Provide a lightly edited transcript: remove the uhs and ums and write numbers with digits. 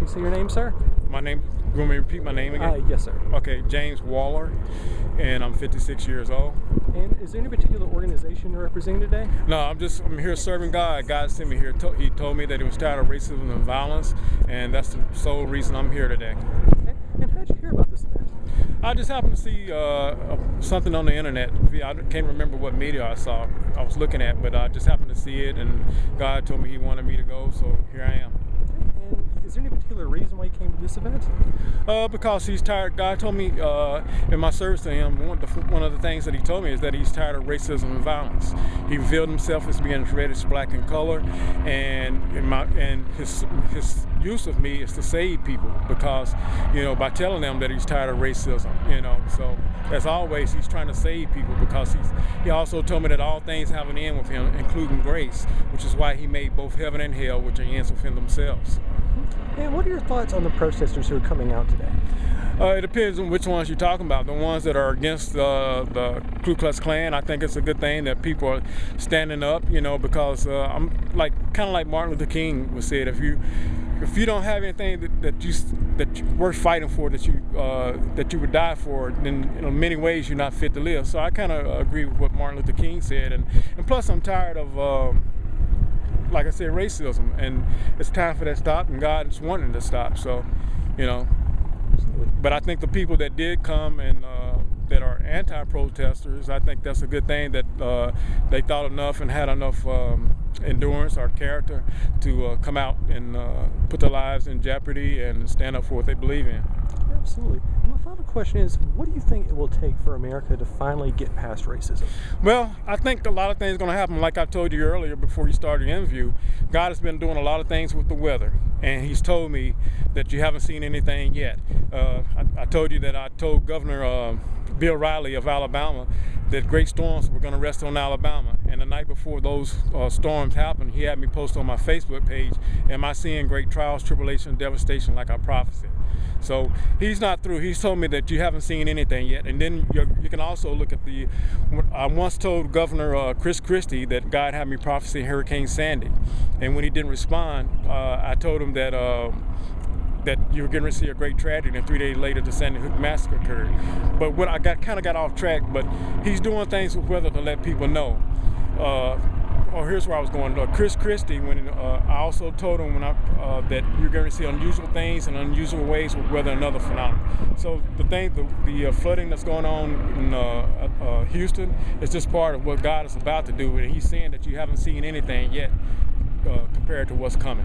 Can you say your name, sir? My name, you want me to repeat my name again? Yes, sir. Okay, James Waller, and I'm 56 years old. And is there any particular organization you're representing today? No, I'm here serving God. God sent me here. He told me that he was tired of racism and violence, and that's the sole reason I'm here today. Okay. And how did you hear about this event? I just happened to see something on the internet. I can't remember what media I was looking at, but I just happened to see it, and God told me he wanted me to go, so here I am. And is there any particular reason why you came to this event? Because he's tired. God told me in my service to him, one of the things that he told me is that he's tired of racism and violence. He revealed himself as being reddish black in color, and his use of me is to save people, because by telling them that he's tired of racism. So as always, he's trying to save people, because he also told me that all things have an end with him, including grace, which is why he made both heaven and hell, which are ends within themselves. And what are your thoughts on the protesters who are coming out today? It depends on which ones you're talking about. The ones that are against the Ku Klux Klan, I think it's a good thing that people are standing up, because I'm kind of like Martin Luther King was said, if you don't have anything that worth fighting for, that you would die for, then in many ways you're not fit to live. So I kind of agree with what Martin Luther King said, and plus I'm tired of like I said, racism, and it's time for that to stop, and God is wanting to stop. So, but I think the people that did come and that are anti-protesters, I think that's a good thing that they thought enough and had enough endurance or character to come out and put their lives in jeopardy and stand up for what they believe in. Absolutely. And my final question is, what do you think it will take for America to finally get past racism? Well, I think a lot of things are going to happen. Like I told you earlier before you started the interview, God has been doing a lot of things with the weather, and he's told me that you haven't seen anything yet. I told you that I told Governor Bill Riley of Alabama that great storms were going to rest on Alabama, and the night before those storms happened, he had me post on my Facebook page, "Am I seeing great trials, tribulation, devastation like I prophesied?" So he's not through. He's told me that you haven't seen anything yet. And then you can also look at I once told Governor Chris Christie that God had me prophesy Hurricane Sandy, and when he didn't respond, I told him that you were going to see a great tragedy, and 3 days later the Sandy Hook massacre occurred. But what I kind of got off track, but he's doing things with weather to let people know. Here's where I was going. Chris Christie, when I also told him that you're going to see unusual things and unusual ways with weather and other phenomena. So the flooding that's going on in Houston is just part of what God is about to do, and he's saying that you haven't seen anything yet compared to what's coming.